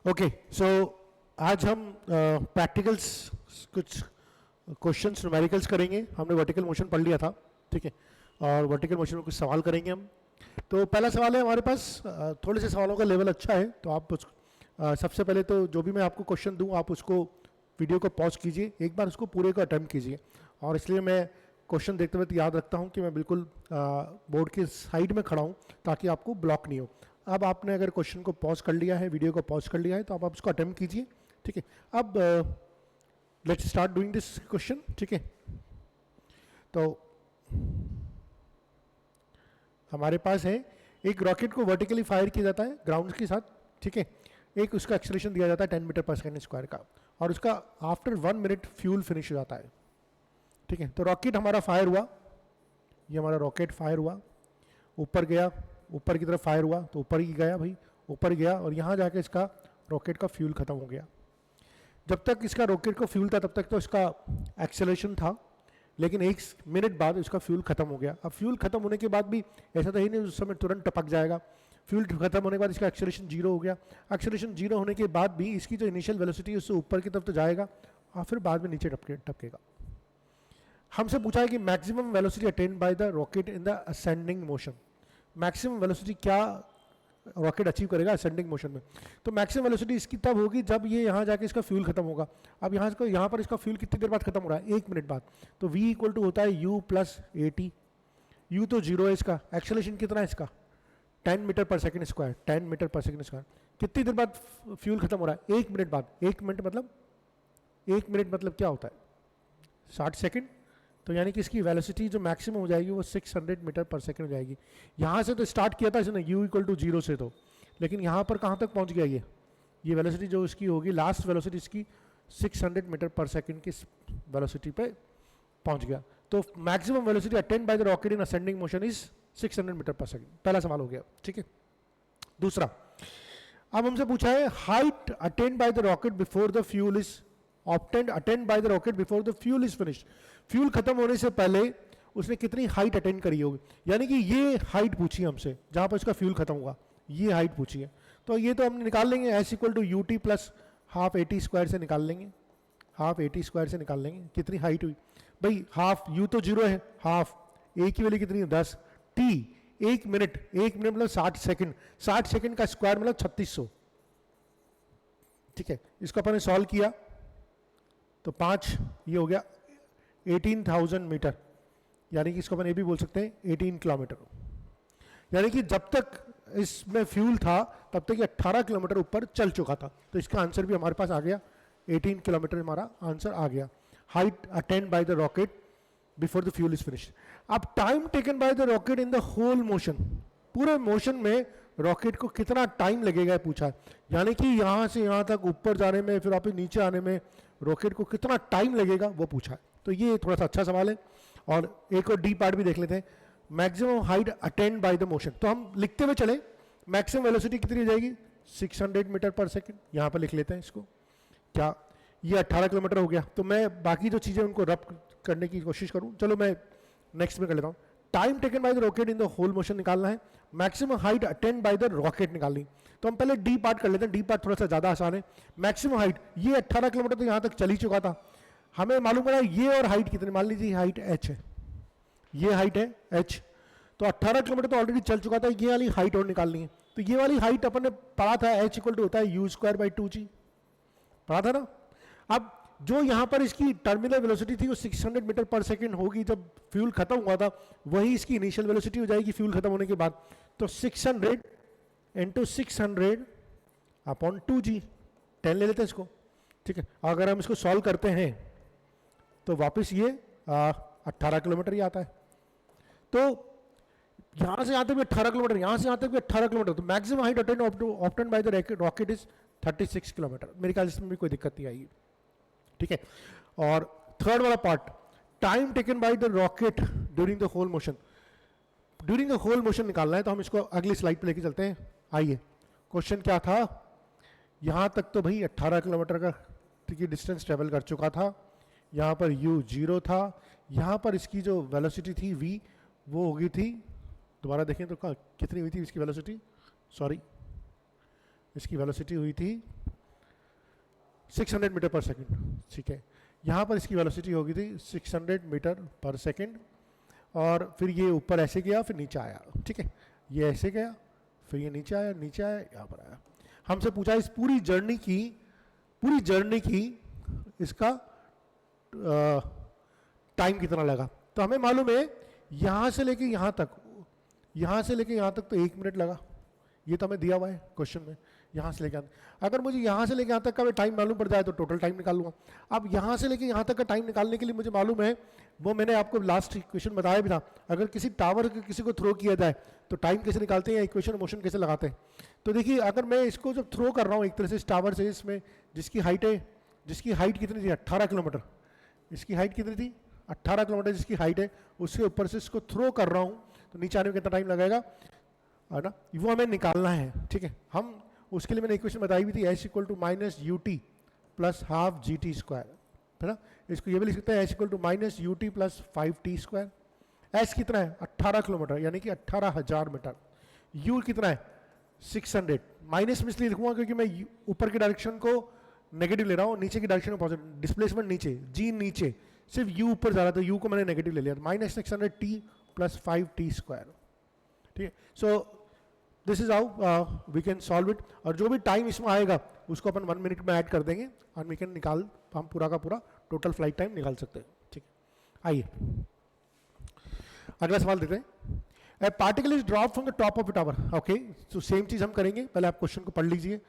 Okay so आज हम practicals कुछ क्वेश्चंस न्यूमेरिकल्स करेंगे। हमने वर्टिकल मोशन पढ़ लिया था, ठीक है, और वर्टिकल मोशन में कुछ सवाल करेंगे हम। तो पहला सवाल है हमारे पास, थोड़े से सवालों का लेवल अच्छा है, तो आप सबसे पहले तो जो भी मैं आपको क्वेश्चन दूं आप उसको वीडियो को पॉज कीजिए, एक बार उसको पूरे को अटेम्प्ट कीजिए। और इसलिए मैं क्वेश्चन देखते हुए तो याद रखता हूं कि मैं बिल्कुल बोर्ड के साइड में खड़ा हूं ताकि आपको ब्लॉक नहीं हो। अब आपने अगर क्वेश्चन को पॉज कर लिया है, वीडियो को पॉज कर लिया है, तो आप उसको अटेम्प्ट कीजिए, ठीक है। अब let's start doing this question, ठीक है। तो हमारे पास है एक रॉकेट को वर्टिकली फायर किया जाता है ग्राउंड के साथ, ठीक है। एक उसका एक्सेलरेशन दिया जाता है 10 मीटर पर सेकंड स्क्वायर का, और उसका आफ्टर 1 मिनट फ्यूल फिनिश हो जाता है, ठीक है। तो रॉकेट हमारा फायर हुआ, ये हमारा रॉकेट फायर हुआ, ऊपर गया, ऊपर की तरफ फायर हुआ तो ऊपर ही गया भाई, ऊपर गया और यहाँ जाके इसका रॉकेट का फ्यूल खत्म हो गया। जब तक इसका रॉकेट का फ्यूल था तब तक तो इसका एक्सेलरेशन था, लेकिन 1 मिनट बाद इसका फ्यूल खत्म हो गया। अब फ्यूल खत्म होने के बाद भी ऐसा तो ही नहीं उस समय तुरंत टपक जाएगा। फ्यूल खत्म होने के बाद इसका एक्सेलरेशन 0 हो गया। एक्सेलरेशन 0 होने के बाद भी इसकी जो इनिशियल वेलोसिटी है उससे ऊपर की तरफ तो जाएगा और फिर बाद में नीचे टपकेगा। हमसे पूछा है कि maximum velocity attend by the rocket in the ascending motion. Maximum velocity क्या रॉकेट अचीव करेगा असेंडिंग मोशन में। तो मैक्सिमम वेलोसिटी इसकी तब होगी जब ये यहाँ जाके इसका फ्यूल खत्म होगा। अब यहाँ पर इसका फ्यूल कितनी देर बाद खत्म हो रहा है, 1 मिनट बाद। तो v इक्वल टू होता है u plus A T. You तो 0 है इसका, एक्सेलरेशन कितना है इसका 10 metre per second square, 10 metre per second square. कितनी देर बाद फ्यूल खत्म हो रहा है, 1 मिनट बाद। 1 मिनट मतलब क्या होता है 60 सेकंड। तो यानी कि इसकी वेलोसिटी जो मैक्सिमम हो जाएगी वो 600 मीटर पर सेकंड हो जाएगी। यहाँ से तो स्टार्ट किया था इसने u इक्वल टू 0 से, तो लेकिन यहाँ पर कहाँ तक पहुँच गया ये वेलोसिटी जो इसकी होगी, लास्ट वेलोसिटी इसकी 600 मीटर पर सेकंड की वेलोसिटी पे पहुँच गया। तो maximum velocity attend by the rocket in ascending motion is 600 metre per second. पहला सवाल हो गया, ठीक है। दूसरा, अब हमसे पूछा है height attend by the rocket before the fuel is attend by the rocket before the fuel is finished. Fuel खत्म होने से पहले उसने कितनी हाइट अटेंड करी होगी, यानी कि ये हाइट पूछी हमसे जहां पर उसका फ्यूल खत्म होगा, ये हाइट पूछी है। तो ये तो हम निकाल लेंगे, s equal to u t plus half a t square से निकाल लेंगे, हाफ ए टी स्क्वायर से निकाल लेंगे कितनी हाइट हुई भाई। हाफ यू तो 0 है, हाफ ए की वैल्यू कितनी है 10, टी 1 मिनट, 1 मिनट मतलब 60 सेकंड, 60 सेकंड का स्क्वायर मतलब 3600, ठीक है। इसको अपन ने सॉल्व किया तो 5 ये हो गया 18,000 मीटर, यानी कि इसको अपन ये भी बोल सकते हैं 18 किलोमीटर। यानी कि जब तक इसमें फ्यूल था तब तक ये 18 किलोमीटर ऊपर चल चुका था। तो इसका आंसर भी हमारे पास आ गया, 18 किलोमीटर हमारा आंसर आ गया। Height attend by the rocket before the fuel is finished. अब time taken by the rocket in the whole motion, पूरे मोशन में रॉकेट को कितना टाइम लगेगा पूछा है। यानी कि यहाँ से यहाँ तक ऊपर जाने में, फिर वापस नीचे आने में रॉकेट को कितना टाइम लगेगा वो पूछा है। तो ये थोड़ा सा अच्छा सवाल है। और एक और डी पार्ट भी देख लेते हैं, maximum height attend by the motion. तो हम लिखते हुए चले, मैक्सिमम वेलोसिटी कितनी हो जाएगी 600 मीटर पर सेकंड। यहाँ पर लिख लेते हैं इसको, क्या ये 18 किलोमीटर हो गया। तो मैं बाकी जो चीज़ें उनको रब करने की कोशिश करूँ, चलो मैं नेक्स्ट में कर लेता हूँ। Time taken by the rocket in the whole motion निकालना है, maximum height attend by the rocket निकालनी। तो हम पहले डी पार्ट कर लेते हैं, डी पार्ट थोड़ा सा ज़्यादा आसान है। मैक्सिमम हाइट, ये 18 किलोमीटर तो यहाँ तक चल ही चुका था, हमें मालूम पड़ा ये और हाइट कितनी, मान लीजिए हाइट h है, ये हाइट है h, तो 18 किलोमीटर तो ऑलरेडी चल चुका था, ये वाली हाइट और निकालनी है। तो ये वाली हाइट अपन ने पढ़ा था, h इक्वल टू होता है u स्क्वायर बाई 2g, पढ़ा था ना। अब जो यहाँ पर इसकी टर्मिनल वेलोसिटी थी वो 600 मीटर पर सेकंड होगी जब फ्यूल खत्म हुआ था, वही इसकी इनिशियल वेलोसिटी हो जाएगी फ्यूल खत्म होने के बाद। तो 600 इंटू 600 अपॉन 2g, 10 ले लेते हैं इसको, ठीक है। अगर हम इसको सॉल्व करते हैं तो वापस ये 18 किलोमीटर ही आता है। तो यहाँ से यहाँ तक भी 18 किलोमीटर, यहाँ से यहाँ तक भी 18 किलोमीटर। तो maximum height obtained by the rocket is 36 kilometre. मेरे ख्याल इसमें भी कोई दिक्कत नहीं आएगी, ठीक है। और थर्ड वाला part, time taken by the rocket during the whole motion. During the whole motion निकालना है, तो हम इसको अगली स्लाइड पे लेके चलते हैं। आइए, क्वेश्चन क्या था, यहाँ तक तो भाई 18 किलोमीटर का ठीक है डिस्टेंस ट्रेवल कर चुका था, यहाँ पर u 0 था, यहाँ पर इसकी जो वेलोसिटी थी v वो हो गई थी, दोबारा देखें तो कितनी हुई थी इसकी वेलोसिटी, सॉरी इसकी वेलोसिटी हुई थी 600 मीटर पर सेकेंड, ठीक है। यहाँ पर इसकी वेलोसिटी होगी थी 600 मीटर पर सेकेंड, और फिर ये ऊपर ऐसे गया फिर नीचे आया, ठीक है। ये ऐसे गया फिर ये नीचे आया, नीचे आया, यहाँ पर आया। हमसे पूछा इस पूरी जर्नी की इसका टाइम कितना लगा। तो हमें मालूम है यहाँ से लेके यहाँ तक तो 1 मिनट लगा, ये तो हमें दिया हुआ है क्वेश्चन में। यहाँ से लेके अगर मुझे यहाँ से लेके यहाँ तक का टाइम मालूम पड़ जाए तो टोटल टाइम निकाल लूँगा। अब यहाँ से लेके यहाँ तक का टाइम निकालने के लिए मुझे मालूम है, वो मैंने आपको लास्ट इक्वेशन बताया भी था, अगर किसी टावर के किसी को थ्रो किया जाए तो टाइम कैसे निकालते हैं, इक्वेशन मोशन कैसे लगाते हैं। तो देखिए अगर मैं इसको जब थ्रो कर रहा हूँ एक तरह से इस टावर से, इसमें जिसकी हाइट कितनी थी 18 किलोमीटर, इसकी हाइट कितनी थी 18 किलोमीटर जिसकी हाइट है, उसके ऊपर से इसको थ्रो कर रहा हूँ तो नीचे आने में कितना टाइम लगेगा, है ना, वो हमें निकालना है, ठीक है। हम उसके लिए मैंने इक्वेशन बताई भी थी h equal to minus u t plus half g t square, है ना। इसको ये भी लिख सकते हैं h equal to minus u t plus 5t square. h कितना है 18 किलोमीटर यानी कि 18,000 मीटर, u कितना है 600, माइनस में इसलिए लिखूंगा क्योंकि मैं ऊपर की डायरेक्शन को नेगेटिव ले रहा हूँ, नीचे की डायरेक्शन में पॉजिटिव, डिस्प्लेसमेंट नीचे, जी नीचे, सिर्फ u ऊपर जा रहा था, u को मैंने नेगेटिव ले लिया, minus 600t plus 5t square, ठीक है। So this is how we can solve it, और जो भी टाइम इसमें आएगा उसको अपन 1 मिनट में ऐड कर देंगे और वी कैन हम पूरा का पूरा टोटल फ्लाइट टाइम निकाल सकते हैं, ठीक है। आइए अगला सवाल देते हैं। ए particle is drop from the top of the tower, okay. तो सेम चीज हम करेंगे, पहले आप क्वेश्चन को पढ़ लीजिए,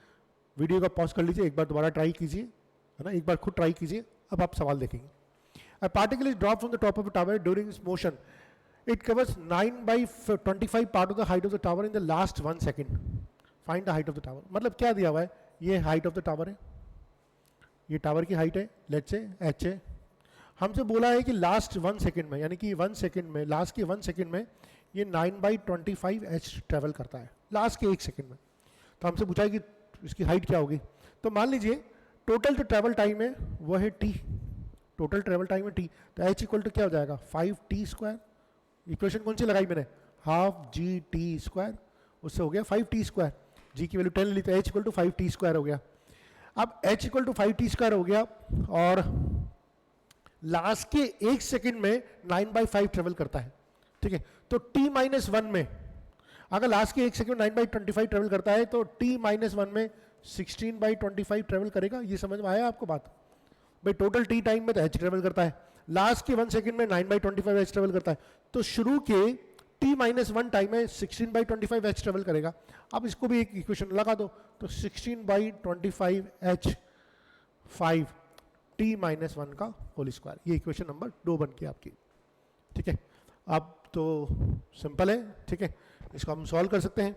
वीडियो का पॉज कर लीजिए, एक बार दोबारा ट्राई कीजिए, है ना, एक बार खुद ट्राई कीजिए, अब आप सवाल देखेंगे। ए particle is drop from the top of the tower during its motion, it covers 9/25 part of the height of the tower in the last 1 second. Find the height of the tower. मतलब क्या दिया हुआ है, ये height of the tower है, ये tower की height है, लेट्स से h है। हमसे बोला है कि लास्ट 1 सेकेंड में, यानी कि 1 सेकेंड में, लास्ट के 1 सेकेंड में ये 9/25 h ट्रेवल करता है, लास्ट के 1 सेकेंड में। तो हमसे पूछा है कि इसकी हाइट क्या होगी। तो मान लीजिए टोटल जो ट्रेवल टाइम है वो है t, टोटल ट्रेवल टाइम है t, तो h इक्वल टू क्या हो जाएगा 5t स्क्वायर। इक्वेशन कौन सी लगाई मैंने, हाफ जी टी स्क्वायर, उससे हो गया 5t स्क्वायर, जी की वैल्यू 10 ली तो h equal to 5t square हो गया। अब h equal to 5t square हो गया और लास्ट के 1 सेकंड में 9/5 ट्रेवल करता है, ठीक है। तो t-1 में अगर लास्ट के 1 सेकंड में 9/25 ट्रेवल करता है तो t-1 में 16/25 ट्रेवल करेगा। ये समझ में आया आपको बात भाई, टोटल t टाइम में तो h ट्रेवल करता है, लास्ट के 1 सेकंड में 9/25 h ट्रेवल करता है, तो शुरू के t-1 टाइम में 16/25 h ट्रेवल करेगा। अब इसको भी एक इक्वेशन लगा दो, तो 16/25 h 5 t-1 का होल स्क्वायर, ये इक्वेशन नंबर 2 बन गई आपकी, ठीक है। अब तो सिंपल है, ठीक है, इसको हम सॉल्व कर सकते हैं।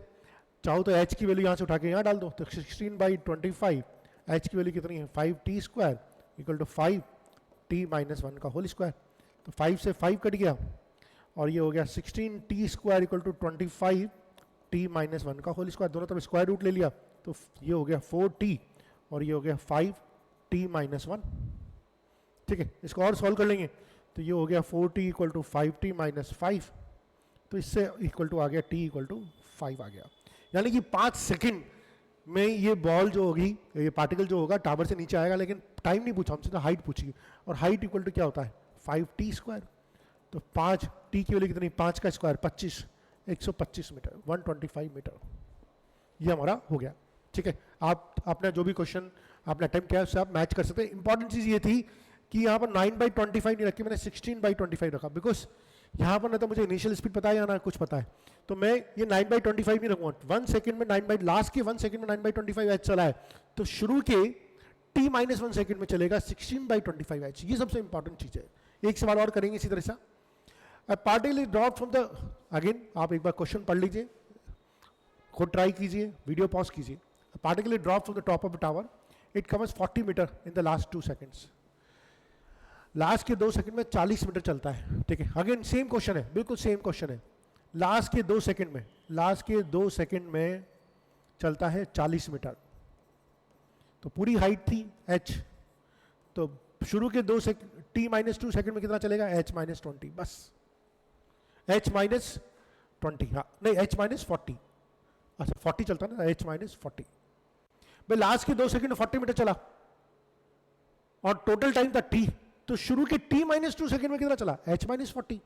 चाहो तो h की वैल्यू यहाँ से उठा के यहाँ डाल दो, तो 16/25 h की वैल्यू कितनी है 5t square equal to 5 t-1 का होल स्क्वायर। तो 5 से 5 कट गया और ये हो गया 16t square equal to 25 t-1 का होल स्क्वायर, दोनों तरफ स्क्वायर रूट ले लिया तो ये हो गया 4t और ये हो गया 5 t-1, ठीक है। इसको और सॉल्व कर लेंगे तो ये हो गया 4t इक्वल टू 5t-5, तो इससे इक्वल टू आ गया t इक्वल टू 5 आ गया। यानी कि 5 सेकेंड में ये बॉल जो होगी, ये पार्टिकल जो होगा टावर से नीचे आएगा, लेकिन टाइम नहीं पूछा हमसे, तो हाइट पूछी, और हाइट इक्वल टू क्या होता है 5t स्क्वायर। तो 5 t की वैल्यू कितनी, 5 का स्क्वायर 25, 125 मीटर, 125 मीटर, ये हमारा हो गया, ठीक है। आप अपना जो भी क्वेश्चन आपने अटेम्प्ट किया उससे आप मैच कर सकते हैं। इंपॉर्टेंट चीज़ ये थी कि यहाँ पर 9/25 नहीं रखी, मैंने 16/25 रखा, बिकॉज यहाँ पर ना तो मुझे इनिशियल स्पीड पता है या ना कुछ पता है, तो मैं ये 9/25 नहीं रखूँगा। 1 सेकंड में लास्ट के 1 सेकंड में 9/25 h चला है, तो शुरू के t-1 सेकंड में चलेगा 16/25 h, ये सबसे इंपॉर्टेंट चीज़ है। एक सवाल और करेंगे इसी तरह से। Particle is drop from the, again आप एक बार क्वेश्चन पढ़ लीजिए, खुद ट्राई कीजिए, वीडियो पॉज कीजिए। Particle is drop from the top of the tower, it covers 40 metre in the last 2 seconds, last के 2 सेकंड में 40 मीटर चलता है, ठीक है। अगेन सेम क्वेश्चन है, बिल्कुल सेम क्वेश्चन है। लास्ट के 2 सेकंड में चलता है 40 मीटर, तो पूरी हाइट थी h, तो शुरू के t-2 सेकंड में कितना चलेगा h-20, बस h-20, हाँ नहीं h-40, अच्छा 40 चलता ना, h-40 भाई, लास्ट के 2 सेकंड में 40 मीटर चला, और टोटल टाइम था t, तो शुरू के t माइनस 2 सेकेंड में कितना चला, h माइनस 40,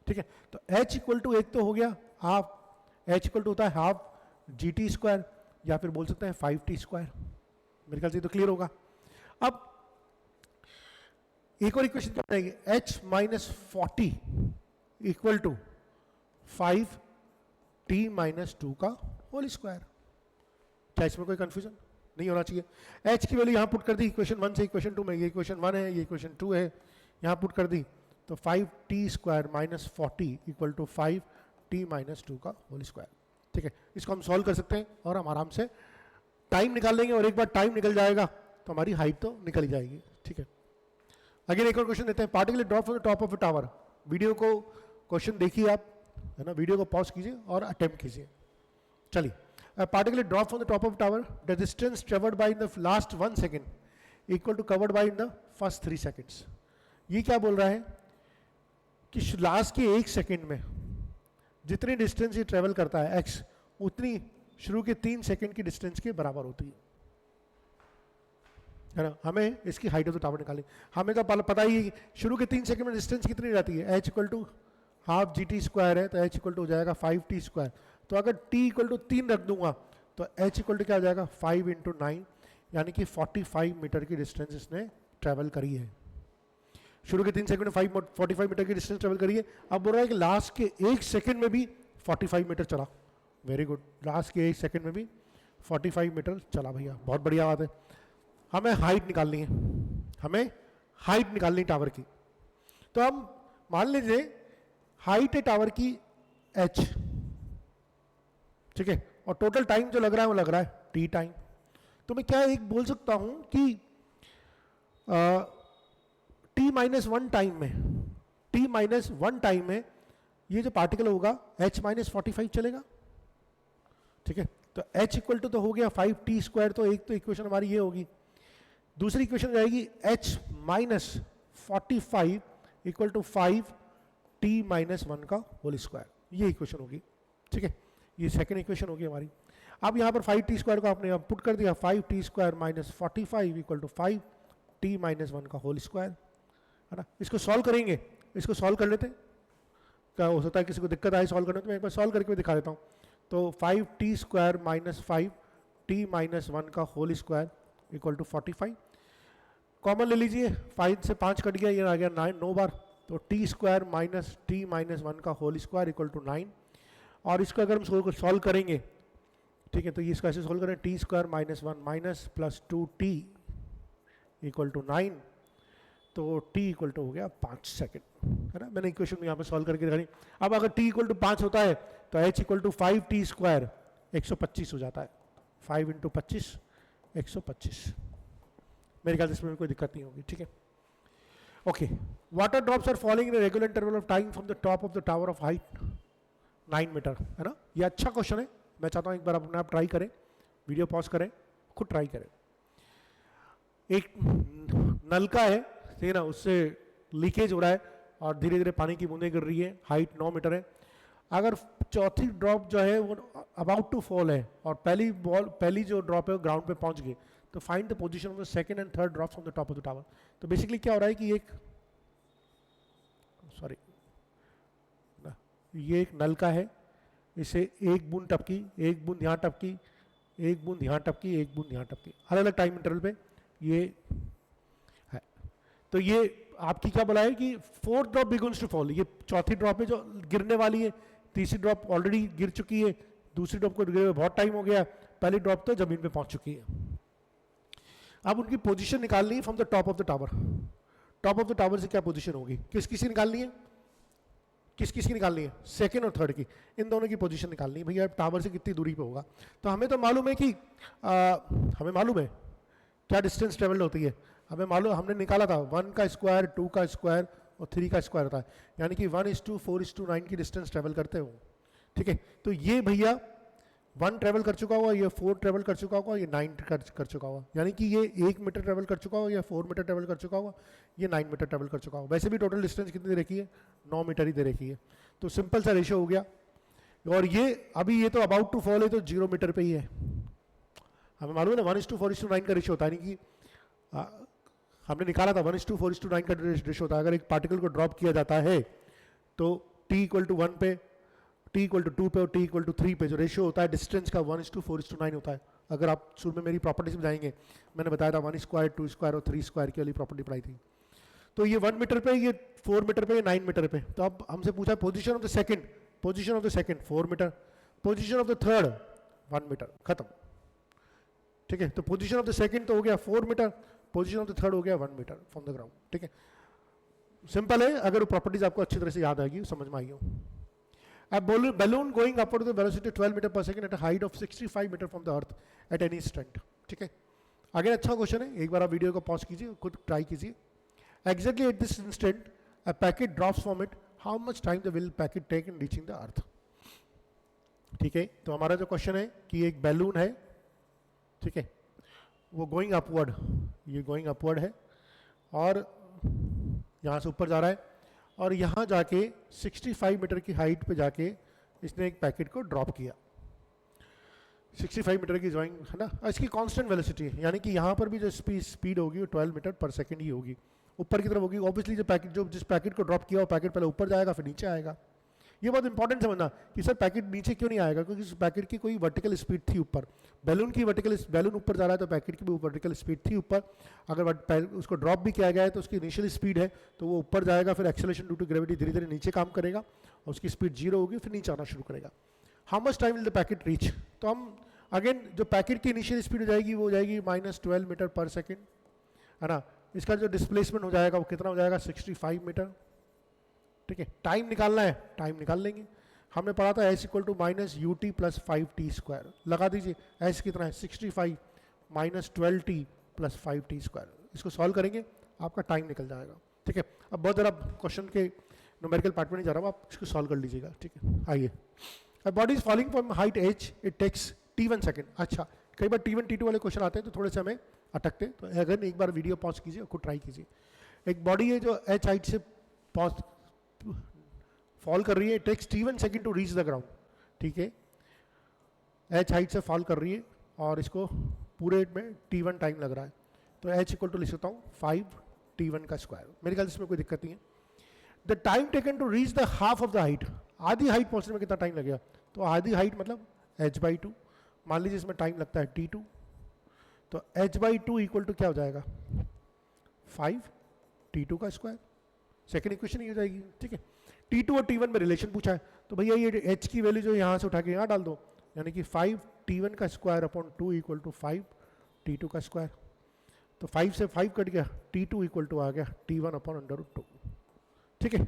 ठीक है। तो h इक्वल टू एक तो हो गया हाफ, h इक्वल टू होता है हाफ जी टी स्क्वायर, या फिर बोल सकते हैं 5t स्क्वायर। मेरे ख्याल से तो क्लियर होगा। अब एक और इक्वेशन क्या बनाएंगे, h minus 40 equal to 5t minus 2 का होल स्क्वायर। क्या इसमें कोई कंफ्यूजन नहीं होना चाहिए। h की वैल्यू यहां पुट कर दी इक्वेशन 1 से इक्वेशन 2 में, ये इक्वेशन 1 है, ये इक्वेशन 2 है, यहां पुट कर दी, तो 5t square minus 40 equal to 5t minus 2 का होल स्क्वायर, ठीक है। इसको हम सॉल्व कर सकते हैं और हम आराम से टाइम निकाल लेंगे, और एक बार टाइम निकल जाएगा तो हमारी हाइट तो निकल ही जाएगी, ठीक है। अगेन एक और क्वेश्चन देते हैं, particle drop from the top of a tower. Video को क्वेश्चन देखिए आप, है ना, वीडियो को पॉज कीजिए और अटेम्प्ट कीजिए। चलिए, a particle drop from the top of tower, the distance traveled by in the last 1 second equal to covered by in the first 3 seconds। ये क्या बोल रहा है कि लास्ट के 1 सेकेंड में जितनी डिस्टेंस ये ट्रेवल करता है x, उतनी शुरू के 3 सेकेंड की डिस्टेंस के बराबर होती है ना। हमें इसकी हाइट ऑफ द टावर निकालनी, हमें तो पता ही है शुरू के 3 सेकेंड में डिस्टेंस कितनी रहती है, h equal to half g t square है, तो h इक्वल टू हो जाएगा 5t स्क्वायर। तो अगर t इक्वल टू 3 रख दूंगा तो h इक्वल टू क्या हो जाएगा 5 इंटू 9, यानी कि 45 मीटर की डिस्टेंस इसने ट्रेवल करी है। शुरू के 3 सेकंड में 45 मीटर की डिस्टेंस ट्रेवल करी है। अब बोल रहा है कि लास्ट के 1 सेकंड में भी 45 मीटर चला। वेरी गुड, लास्ट के 1 सेकंड में भी 45 मीटर चला भैया, बहुत बढ़िया बात है। हमें हाइट निकालनी है, हमें हाइट निकालनी टावर की। तो हम मान लीजिए हाइट है टावर की h, ठीक है, और टोटल टाइम जो लग रहा है वो लग रहा है t टाइम। तो मैं क्या एक बोल सकता हूं कि t माइनस 1 टाइम में, t माइनस 1 टाइम में ये जो पार्टिकल होगा h माइनस 45 चलेगा, ठीक है। तो h इक्वल टू तो हो गया 5t स्क्वायर, तो एक तो इक्वेशन हमारी ये होगी। दूसरी इक्वेशन जाएगी h minus 45 equal to 5t minus 1 का होल स्क्वायर, ये इक्वेशन होगी, ठीक है। ये सेकेंड इक्वेशन होगी हमारी। अब यहाँ पर 5t स्क्वायर को आपने पुट कर दिया, 5t square minus 45 equal to 5t minus 1 का होल स्क्वायर, है ना। इसको सॉल्व करेंगे, इसको सॉल्व कर लेते हैं। क्या हो सकता है किसी को दिक्कत आए सॉल्व करने, तो मैं एक बार सॉल्व करके दिखा देता हूँ। तो 5t square minus 5t minus 1 का whole square equal to 45, common ले लीजिए, 5 से 5 कट गया, ये आ गया 9 बार, तो t square minus t minus 1 का होल स्क्वायर इक्वल टू 9। और इसको अगर हम सॉल्व करेंगे, ठीक है, तो ये इसको ऐसे सॉल्व करें, t square minus 1 minus plus 2t equal to 9, तो t इक्वल टू हो गया 5 सेकेंड, है ना। मैंने इक्वेशन यहाँ पे सॉल्व करके दिखाई। अब अगर t इक्वल टू 5 होता है तो h equal to 5t square 125 हो जाता है, 5 इंटू 25 125। मेरे ख्याल से इसमें कोई दिक्कत नहीं होगी, ठीक है। Okay, water drops are falling in regular interval of time from the top of the tower of height 9 metre, है ना। ये अच्छा क्वेश्चन है, मैं चाहता हूँ एक बार अपने आप ट्राई करें, वीडियो पॉज करें, खुद ट्राई करें। एक नलका है, ठीक है ना, उससे लीकेज हो रहा है और धीरे धीरे पानी की बूंदें गिर रही है, हाइट 9 मीटर है। अगर चौथी ड्रॉप जो है वो अबाउट टू फॉल है और पहली जो ड्रॉप है वो ग्राउंड पे पहुंच गई, तो find the position of the second and third drops on the top of the tower. तो बेसिकली क्या हो रहा है कि ये एक नलका है, इसे एक बूंद टपकी, एक बूंद यहाँ टपकी, एक बूंद यहाँ टपकी, एक बूंद यहाँ टपकी, अलग अलग टाइम इंटरवल पे ये है। तो ये आपकी क्या बोला है कि fourth drop begins to fall, ये चौथी ड्रॉप है जो गिरने वाली है, तीसरी ड्रॉप ऑलरेडी गिर चुकी है, दूसरी ड्रॉप को गिरे बहुत टाइम हो गया, पहली ड्रॉप तो जमीन पे पहुंच चुकी है। अब उनकी पोजीशन निकालनी है from the top of the tower. Top of the tower से क्या पोजीशन होगी, किसकी निकालनी है, किसकी निकालनी है, सेकंड और थर्ड की, इन दोनों की पोजीशन निकालनी है। भैया टावर से कितनी दूरी पे होगा, तो हमें तो मालूम है कि हमें मालूम है क्या डिस्टेंस ट्रेवल्ड होती है, हमें मालूम, हमने निकाला था 1 का स्क्वायर 2 का स्क्वायर और 3 का स्क्वायर होता है, यानी कि 1:4:9 की डिस्टेंस ट्रेवल करते हो, ठीक है। तो ये भैया 1 ट्रेवल कर चुका होगा, ये 4 ट्रेवल कर चुका होगा, ये 9 कर चुका होगा, यानी कि ये 1 मीटर ट्रेवल कर चुका होगा, या 4 मीटर ट्रेवल कर चुका होगा, ये 9 मीटर ट्रेवल कर चुका होगा। वैसे भी टोटल डिस्टेंस कितनी दे रखी है, 9 मीटर ही दे रखी है, तो सिंपल सा रेशियो हो गया। और ये अभी ये तो अबाउट टू फॉल है, तो 0 मीटर पे ही है, हमें मालूम है ना 1:4:9 का रेशियो होता है, यानी कि हमने निकाला था 1:4:9 का रेशो होता है। अगर एक पार्टिकल को ड्रॉप किया जाता है तो t इक्वल टू 1 पे, t इक्वल टू 2 पे और t इक्वल टू 3 पे जो रेशियो होता है डिस्टेंस का 1:4:9 होता है। अगर आप शुरू में मेरी प्रॉपर्टीज में जाएंगे, मैंने बताया था 1 स्क्वायर 2 स्क्वायर और 3 स्क्वायर की वाली प्रॉपर्टी पढ़ाई थी। तो ये 1 मीटर पे, ये 4 मीटर पे, 9 मीटर पे। तो अब हमसे पूछा position of the second, position of the second 4 metre, position of the third 1 metre, खत्म। ठीक है, तो पोजीशन ऑफ द सेकंड तो हो गया 4 metre, position of the third हो गया 1 मीटर फ्रॉम द ग्राउंड। ठीक है, सिंपल है। अगर वो प्रॉपर्टीज आपको अच्छी तरह से याद आएगी, समझ में आई हो। A balloon going upward with a velocity 12 metre per second at a height of 65 metre from the earth at any instant। ठीक है, आगे अच्छा क्वेश्चन है, एक बार आप वीडियो को पॉज कीजिए, खुद ट्राई कीजिए। Exactly at this instant a packet drops from it, how much time the will packet take in reaching the earth। ठीक है, तो हमारा जो क्वेश्चन है कि एक बैलून है, ठीक है, वो गोइंग अपवर्ड, ये गोइंग अपवर्ड है और यहाँ से ऊपर जा रहा है और यहाँ जाके 65 मीटर की हाइट पे जाके इसने एक पैकेट को ड्रॉप किया। 65 मीटर की ड्राइंग है ना, इसकी कांस्टेंट वेलोसिटी है, यानी कि यहाँ पर भी जो स्पीड होगी वो 12 मीटर पर सेकंड ही होगी, ऊपर की तरफ होगी। ऑब्वियसली जो पैकेट, जो जिस पैकेट को ड्रॉप किया वो पैकेट पहले ऊपर जाएगा फिर नीचे आएगा। ये बहुत इंपॉर्टेंट समझना कि सर पैकेट नीचे क्यों नहीं आएगा, क्योंकि उस पैकेट की कोई वर्टिकल स्पीड थी ऊपर, बैलून की वर्टिकल, बैलून ऊपर जा रहा है तो पैकेट की भी वर्टिकल स्पीड थी ऊपर। अगर उसको ड्रॉप भी किया गया है तो उसकी इनिशियल स्पीड है तो वो ऊपर जाएगा, फिर एक्सेलरेशन ड्यू टू ग्रेविटी धीरे धीरे नीचे काम करेगा और उसकी स्पीड 0 होगी, फिर नीचे आना शुरू करेगा। How much time will the packet reach, तो हम अगेन जो पैकेट की इनिशियल स्पीड हो जाएगी वो हो जाएगी -12 मीटर पर सेकेंड, है ना। इसका जो डिस्प्लेसमेंट हो जाएगा वो कितना हो जाएगा 65 मीटर। ठीक है, टाइम निकालना है, टाइम निकाल लेंगे। हमने पढ़ा था s equal to -ut + 5t square, लगा दीजिए s कितना है 65 - 12t + 5t स्क्वायर। इसको सॉल्व करेंगे आपका टाइम निकल जाएगा। ठीक है, अब बहुत ज़रा क्वेश्चन के न्यूमेरिकल पार्ट में नहीं जा रहा हूँ, आप इसको सॉल्व कर लीजिएगा। ठीक है, आइए। अब body is falling from height h, it takes t1 second. अच्छा, कई बार t1 t2 वाले क्वेश्चन आते हैं तो थोड़े से हमें अटकते हैं, तो अगर एक बार वीडियो पॉज कीजिए और खुद ट्राई कीजिए। एक बॉडी है जो h हाइट से फॉल कर रही है, takes t1 second to reach the ground. ठीक है, h हाइट से फॉल कर रही है और इसको पूरे में t1 टाइम लग रहा है, तो h इक्वल टू लिख सकता हूँ 5t1 का स्क्वायर। मेरे ख्याल से इसमें कोई दिक्कत नहीं है। The time taken to reach the half of the height, आधी हाइट पहुँचने में कितना टाइम लगेगा, तो आधी हाइट मतलब h/2। मान लीजिए इसमें टाइम लगता है t2, तो h/2 इक्वल टू क्या हो जाएगा 5t2 का स्क्वायर। सेकेंड इक्वेशन ही हो जाएगी। ठीक है, t2 और t1 में रिलेशन पूछा है तो भैया ये h की वैल्यू जो यहाँ से उठा के यहाँ डाल दो, यानी कि 5t1 का square upon 2 equal to 5t2 का स्क्वायर। तो 5 से 5 कट गया, t2 इक्वल टू आ गया t1 अपॉन √2। ठीक है,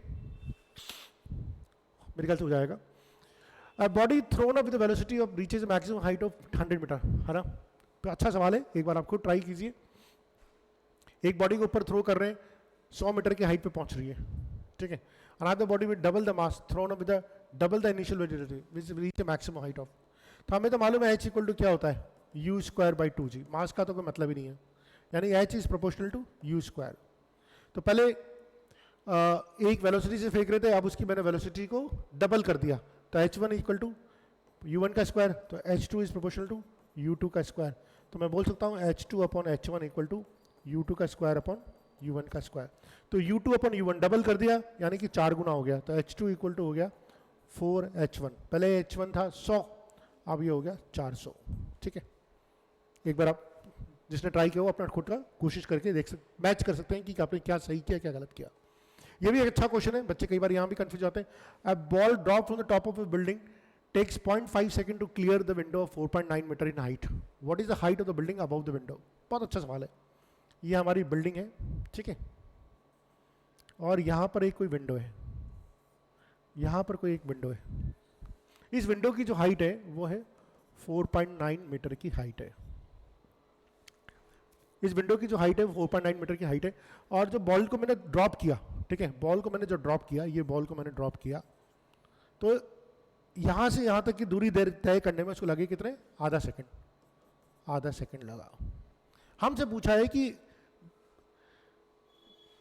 मेरे ख्याल से हो जाएगा। A body thrown up with a velocity of reaches a maximum height of 100 metre, है ना। तो अच्छा सवाल है, एक बार आप खुद ट्राई कीजिए। एक बॉडी को ऊपर थ्रो कर रहे हैं, 100 मीटर की हाइट पे पहुंच रही है। ठीक है, another body with double the mass thrown up with a double the initial velocity which reach a maximum height of। तो हमें तो मालूम है h इक्वल टू क्या होता है u²/2g। मास का तो कोई मतलब ही नहीं है, यानी h is proportional to u²। तो पहले एक वेलोसिटी से फेंक रहे थे, अब उसकी मैंने वेलोसिटी को डबल कर दिया, तो h1 इक्वल टू u1 का स्क्वायर, तो h2 is proportional to u2 का स्क्वायर। तो मैं बोल सकता हूँ h2 upon h1 equal to u2 का स्क्वायर अपॉन u1 का स्क्वायर। तो u2 अपॉन u1 डबल कर दिया, यानी कि 4 गुना हो गया, तो h2 इक्वल टू हो गया 4h1। पहले h1 था 100, अब ये हो गया 400। ठीक है, एक बार आप जिसने ट्राई किया वो अपना खुद का कोशिश करके देख सकते, मैच कर सकते हैं कि आपने क्या सही किया क्या गलत किया। ये भी एक अच्छा क्वेश्चन है, बच्चे कई बार यहाँ भी कंफ्यूज होते हैं। A ball drop from the top of a building takes 0.5 second to clear the window of 4.9 metre in height, what is the height of the building above the window. बहुत अच्छा सवाल है। ये हमारी बिल्डिंग है, ठीक है, और यहाँ पर एक कोई विंडो है, यहाँ पर कोई एक विंडो है। इस विंडो की जो हाइट है वो है 4.9 मीटर की हाइट है। इस विंडो की जो हाइट है वो 4.9 मीटर की हाइट है, और जो बॉल को मैंने ड्रॉप किया, ठीक है, बॉल को मैंने जो ड्रॉप किया, ये बॉल को मैंने ड्रॉप किया, तो यहाँ से यहाँ तक की दूरी देर तय करने में उसको लगे कितने, आधा सेकंड, आधा सेकंड लगा। हमसे पूछा है कि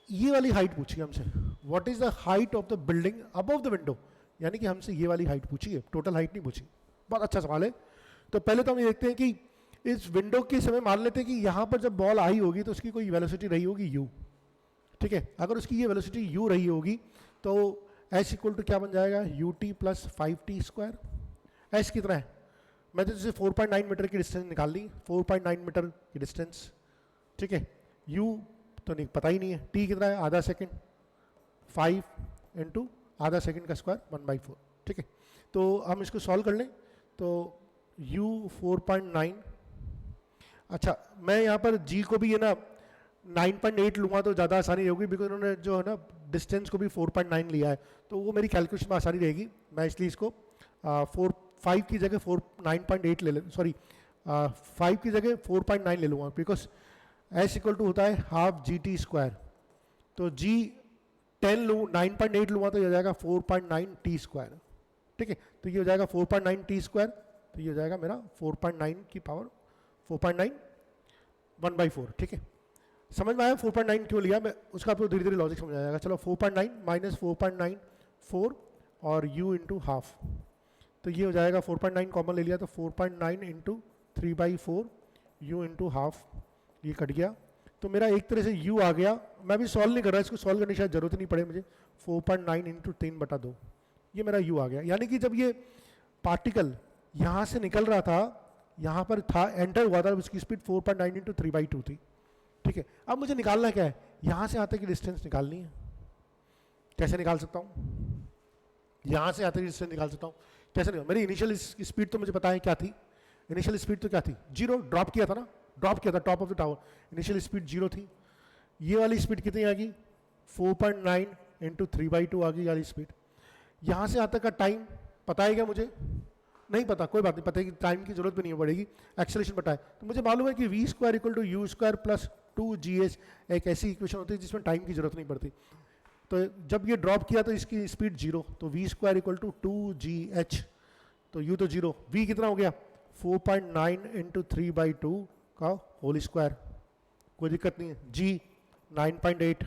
ये वाली हाइट पूछी हमसे, what is the height of the building above the window, यानी कि हमसे ये वाली हाइट पूछी है, टोटल हाइट नहीं पूछी। बहुत अच्छा सवाल है। तो पहले तो हम ये देखते हैं कि इस विंडो के समय मान लेते हैं कि यहाँ पर जब बॉल आई होगी तो उसकी कोई वेलोसिटी रही होगी u, ठीक है। अगर उसकी ये वेलोसिटी u रही होगी तो h इक्वल टू क्या बन जाएगा, ut plus 5t square. h कितना है, मैं तो जैसे 4.9 मीटर की डिस्टेंस निकाल ली, 4.9 मीटर की डिस्टेंस, ठीक है। u तो नहीं पता ही नहीं है, t कितना है, आधा सेकेंड, 5 इंटू आधा सेकेंड का स्क्वायर 1/4, ठीक है। तो हम इसको सॉल्व कर लें तो u 4.9, अच्छा मैं यहाँ पर g को भी ये ना 9.8 लूँगा तो ज़्यादा आसानी होगी, बिकॉज उन्होंने जो है ना डिस्टेंस को भी 4.9 लिया है, तो वो मेरी कैलकुलेशन में आसानी रहेगी। मैं इसलिए इसको 5 की जगह 9.8 ले ले, सॉरी 5 की जगह 4.9 ले लूँगा, बिकॉज s इक्वल टू होता है हाफ GT स्क्वायर। तो g 10 लूँ, 9.8 लूँगा तो ये हो जाएगा 4.9t स्क्वायर, ठीक है। तो ये हो जाएगा 4.9t स्क्वायर, तो ये हो जाएगा मेरा 4.9 की पावर 4.9 1/4, ठीक है। समझ में आया 4.9 क्यों लिया, मैं उसका आपको धीरे धीरे लॉजिक समझ आ जाएगा। चलो 4.9 माइनस 4.9 4 और u इंटू हाफ, तो ये हो जाएगा 4.9 कॉमन ले लिया तो 4.9 इंटू 3/4 u इंटू हाफ, ये कट गया। तो मेरा एक तरह से u आ गया, मैं भी सॉल्व नहीं कर रहा, इसको सॉल्व करने की शायद जरूरत नहीं पड़े मुझे। 4.9 इंटू 3/2, ये मेरा u आ गया। यानी कि जब ये पार्टिकल यहाँ से निकल रहा था, यहाँ पर था, एंटर हुआ था, उसकी स्पीड 4.9 इंटू 3/2 थी, ठीक है। अब मुझे निकालना क्या है, यहाँ से आते की डिस्टेंस निकालनी है। कैसे निकाल सकता हूँ, यहाँ से आते की डिस्टेंस निकाल सकता हूँ कैसे निकाल, मेरी इनिशियल स्पीड तो मुझे पता है क्या थी, इनिशियल स्पीड तो क्या थी, 0, ड्रॉप किया था ना, ड्रॉप किया था top of the tower, initial speed 0 थी। ये वाली स्पीड कितनी आ गई, 4.9 इंटू 3/2 आ गई वाली स्पीड। यहाँ से आता का टाइम पता है क्या मुझे, नहीं पता, कोई बात नहीं, पता है कि टाइम की जरूरत भी नहीं पड़ेगी, एक्सेलरेशन पता है। तो मुझे मालूम है कि v square equal to u square plus 2gh एक ऐसी इक्वेशन होती है जिसमें टाइम की जरूरत नहीं पड़ती। तो जब ये ड्रॉप किया तो इसकी स्पीड 0, तो v square equal to 2gh, तो u तो 0, v कितना हो गया 4.9 इंटू 3/2 का होल स्क्वायर, कोई दिक्कत नहीं है। g 9.8,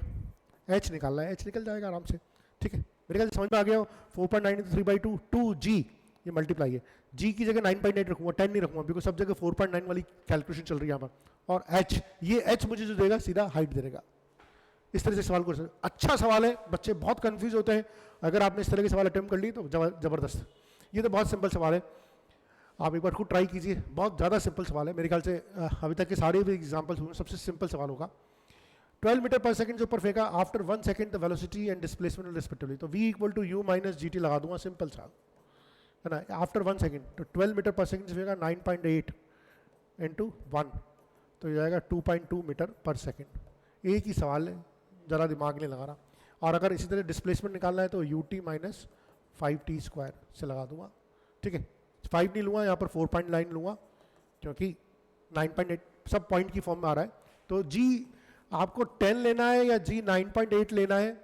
h निकालना है, h निकल जाएगा आराम से, ठीक है। मेरे ख्याल से समझ में आ गया। 4.9 इंटू 3/2 2g, ये मल्टीप्लाई है, g की जगह 9.8 रखूंगा, 10 नहीं रखूंगा, बिकॉज सब जगह 4.9 वाली कैलकुलेशन चल रही है यहाँ पर। और h, ये h मुझे जो देगा सीधा हाइट देगा। इस तरह से सवाल कर सकते, अच्छा सवाल है, बच्चे बहुत कंफ्यूज होते हैं। अगर आपने इस तरह के सवाल अटेम्प्ट कर लिए तो जबरदस्त। ये तो बहुत सिंपल सवाल है, आप एक बार खुद ट्राई कीजिए, बहुत ज़्यादा सिंपल सवाल है। मेरे ख्याल से अभी तक के सारे भी एग्जाम्पल्स हुए सबसे सिंपल सवाल होगा। 12 मीटर पर सेकंड से ऊपर फेंका, after 1 second the velocity and displacement respectively, तो v equal to u minus gt लगा दूंगा, सिंपल सा है ना। आफ्टर 1 सेकंड, तो 12 मीटर पर सेकंड से फेंका 9.8 इंटू 1, तो ये जाएगा 2.2 मीटर पर सेकंड। एक ही सवाल है, ज़रा दिमाग नहीं लगा रहा। और अगर इसी तरह डिस्प्लेसमेंट निकालना है तो ut माइनस 5t स्क्वायर से लगा दूंगा, ठीक है। 5 नहीं लूँगा, यहाँ पर 4.9 लूँगा, क्योंकि 9.8 सब पॉइंट की फॉर्म में आ रहा है। तो g आपको 10 लेना है या g 9.8 लेना है,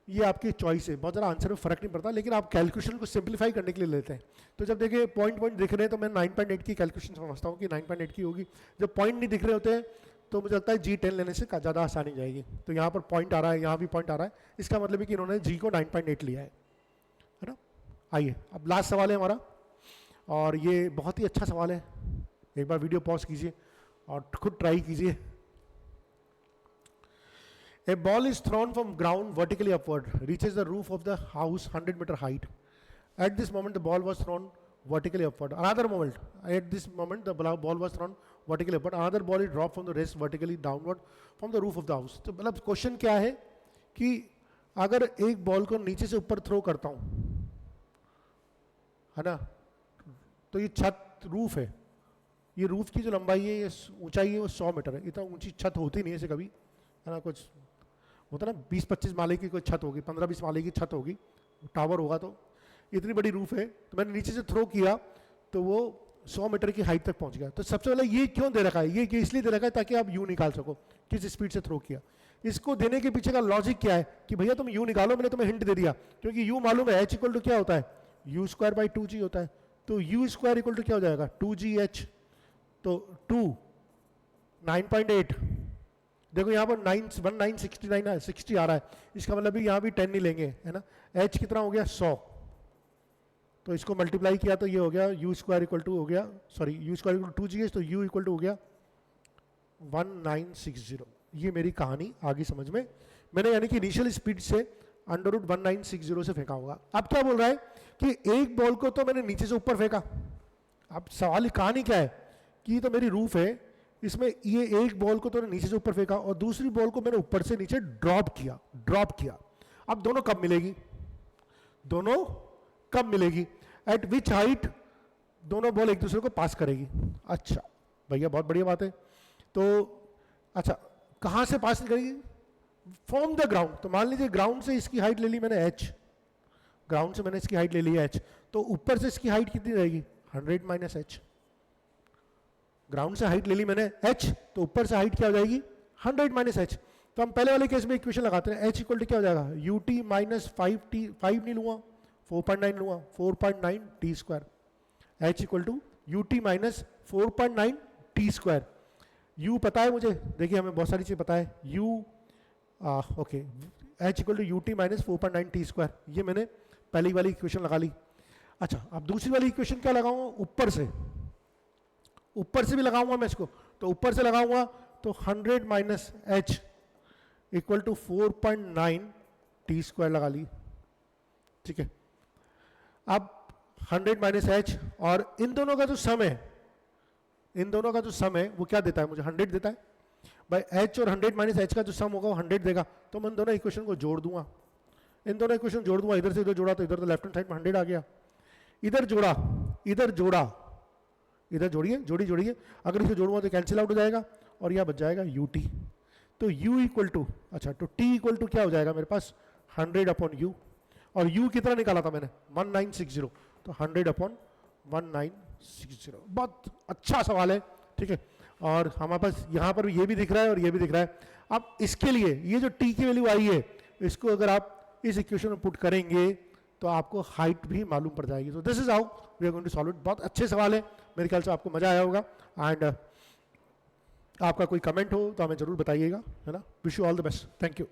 ये आपकी चॉइस है, बहुत ज़्यादा आंसर में फर्क नहीं पड़ता, लेकिन आप कैलकुलेशन को सिंप्लीफाई करने के लिए लेते हैं। तो जब देखिए पॉइंट दिख रहे हैं तो मैं 9.8 की कैलकुलेशन समझता हूँ कि 9.8 की होगी। जब पॉइंट नहीं दिख रहे होते हैं तो मुझे लगता है g 10 लेने से ज़्यादा आसानी जाएगी। तो यहाँ पर पॉइंट आ रहा है, यहाँ भी पॉइंट आ रहा है, इसका मतलब है कि इन्होंने g को 9.8 लिया है ना। आइए अब लास्ट सवाल है हमारा, और ये बहुत ही अच्छा सवाल है। एक बार वीडियो पॉज कीजिए और खुद ट्राई कीजिए। A ball is thrown from ground vertically upward, reaches the roof of the house 100 meter height. At this moment, the ball was thrown vertically upward. Another moment, at this moment, the ball was thrown vertically upward. Another ball is dropped from the rest vertically downward from the roof of the house. तो मतलब question क्या है कि अगर एक ball को नीचे से ऊपर थ्रो करता हूँ, है ना, तो ये छत रूफ है, ये रूफ की जो लंबाई है, ये ऊंचाई है वो 100 मीटर है। इतना ऊंची छत होती नहीं है ऐसे कभी, है ना। कुछ होता ना 20-25 माले की कोई छत होगी, 15-20 माले की छत होगी, टावर होगा, तो इतनी बड़ी रूफ है। तो मैंने नीचे से थ्रो किया तो वो 100 मीटर की हाइट तक पहुंच गया। तो सबसे पहले ये क्यों दे रखा है, ये इसलिए दे रखा है ताकि आप यू निकाल सको किस स्पीड से थ्रो किया। इसको देने के पीछे का लॉजिक क्या है कि भैया तुम यू निकालो, मैंने तुम्हें हिंट दे दिया, क्योंकि यू मालूम है, h इक्वल टू क्या होता है, u स्क्वायर बाई 2g होता है। तो u स्क्वायर इक्वल टू क्या हो जाएगा 2gh, तो 2 9.8, देखो यहाँ पर 1969 है, 60 आ रहा है, इसका मतलब भी यहाँ भी 10 नहीं लेंगे, है ना। h कितना हो गया 100, तो इसको मल्टीप्लाई किया तो ये हो गया यू स्क्वायर इक्वल टू हो गया, sorry u square equal to 2gh, तो यू इक्वल टू हो गया 1960। ये मेरी कहानी आगे समझ में। मैंने यानी कि इनिशियल स्पीड से √1960 से फेंका होगा। अब क्या बोल रहा है कि एक बॉल को तो मैंने नीचे से ऊपर फेंका। अब सवाल कहानी क्या है कि तो मेरी रूफ है, इसमें ये एक बॉल को तो मैंने नीचे से ऊपर फेंका और दूसरी बॉल को मैंने ऊपर से नीचे ड्रॉप किया। अब दोनों कब मिलेगी, दोनों कब मिलेगी, एट विच हाइट दोनों बॉल एक दूसरे को पास करेगी। अच्छा भैया बहुत बढ़िया बात है। तो अच्छा कहां से पास करेगी, फ्रॉम द ग्राउंड। तो मान लीजिए ग्राउंड से इसकी हाइट ले ली मैंने h, ग्राउंड से मैंने इसकी हाइट ले ली h, तो ऊपर से इसकी हाइट कितनी रहेगी 100 माइनस h। ग्राउंड से हाइट ले ली मैंने h, तो ऊपर से हाइट क्या हो जाएगी 100 माइनस h। तो हम पहले वाले केस में इक्वेशन लगाते हैं, h इक्वल टू क्या हो जाएगा ut माइनस 5t, 5 नहीं लूंगा 4.9 लूंगा, 4.9 t square, h equal to ut minus 4.9 t square. u पता है मुझे, देखिए हमें बहुत सारी चीज़ पता है, u okay h equal to ut minus 4.9 t square, ये मैंने पहली वाली इक्वेशन लगा ली। अच्छा अब दूसरी वाली इक्वेशन क्या लगाऊंगा, ऊपर से भी लगाऊंगा मैं इसको, तो ऊपर से लगाऊंगा तो 100 minus h equal to 4.9 t square लगा ली, ठीक है। अब 100 माइनस h और इन दोनों का जो सम है, इन दोनों का जो सम है वो क्या देता है मुझे 100 देता है भाई। h और 100 माइनस h का जो सम होगा वो 100 देगा, तो मैं इन दोनों इक्वेशन को जोड़ दूंगा, इन दोनों इक्वेशन जोड़ दूंगा, इधर से इधर जोड़ा तो इधर तो लेफ्ट हैंड साइड में 100 आ गया, इधर जोड़ा इधर जोड़ा, इधर जोड़िए जोड़िए, अगर इसे जोड़ूंगा तो कैंसिल आउट हो जाएगा और यह बच जाएगा ut। तो u इक्वल टू, अच्छा तो t इक्वल टू क्या हो जाएगा मेरे पास 100 अपॉन u, और u कितना निकाला था मैंने 1960, तो 100 अपॉन 1960। बहुत अच्छा सवाल है, ठीक है। और हमारे पास यहाँ पर ये भी दिख रहा है और ये भी दिख रहा है। अब इसके लिए ये जो t की वैल्यू आई है, इसको अगर आप इस इक्वेशन में पुट करेंगे तो आपको हाइट भी मालूम पड़ जाएगी। तो this is how we are going to solve it. बहुत अच्छे सवाल है, मेरे ख्याल से आपको मजा आया होगा। एंड आपका कोई कमेंट हो तो हमें जरूर बताइएगा, है ना। Wish you all the best, thank you.